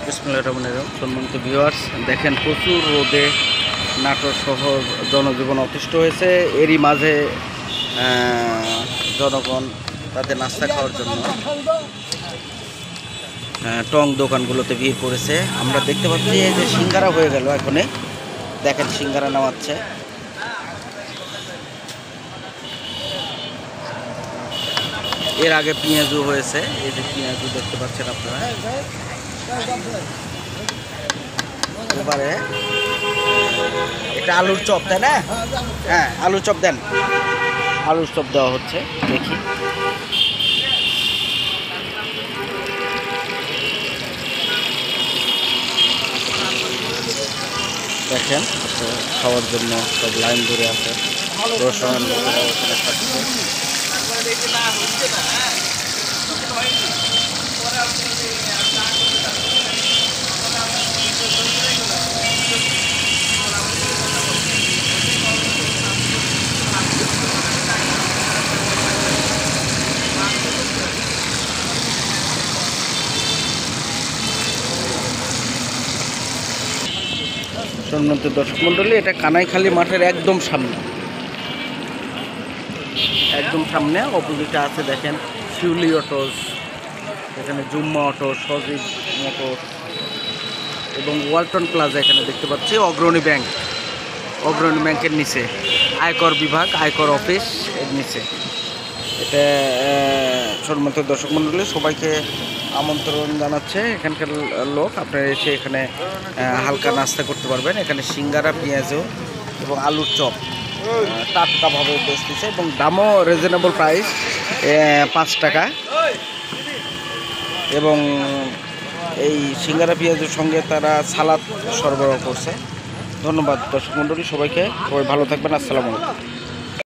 বিসমিল্লাহির রহমানির রহিম। সম্মানিত ভিউয়ার্স, দেখেন প্রচুর রোদে নাটোর শহর জনজীবন অতিষ্ঠ হয়েছে। এরই মাঝে জনগণ তাদের নাস্তা খাওয়ার জন্য টং দোকানগুলোতে ভিড় করেছে। আমরা দেখতে পাচ্ছি এই যে সিঙ্গারা হয়ে গেল, এখনে দেখেন সিঙ্গারা নামাচ্ছে। এর আগে পেঁয়াজু হয়েছে, এই যে পেঁয়াজু দেখতে পাচ্ছেন আপনারা। এবারে এটা আলুর চপ, তাই না? হ্যাঁ, আলুর চপ দেন। আলুর চপ দেওয়া হচ্ছে, দেখি। দেখেন খাওয়ার জন্য সব লাইন ধরে আছে। রসুন ওখানে থাকছে। সম্মানিত দর্শক মণ্ডলী, এটা কানাইখালী মাঠের একদম সামনে, অপোজিটে আছে দেখেন শিউলি অটোস, এখানে জুম্মা অটো, সজীব মোটর এবং ওয়ালটন প্লাজা এখানে দেখতে পাচ্ছি। অগ্রণী ব্যাংকের নিচে আয়কর বিভাগ, আয়কর অফিস এর নিচে এটা। সম্মানিত দর্শক মণ্ডলী, সবাইকে আমন্ত্রণ জানাচ্ছে এখানকার লোক। আপনারা এসে এখানে হালকা নাস্তা করতে পারবেন। এখানে সিঙ্গারা, পেঁয়াজু এবং আলুর চপ টাটকাভাবে বেচতেছে এবং দামও রিজনেবল প্রাইস, 5 টাকা। এবং এই সিঙ্গারা পেঁয়াজের সঙ্গে তারা সালাদ সরবরাহ করছে। ধন্যবাদ দর্শক মণ্ডলী, সবাই ভালো থাকবেন। আসসালামু আলাইকুম।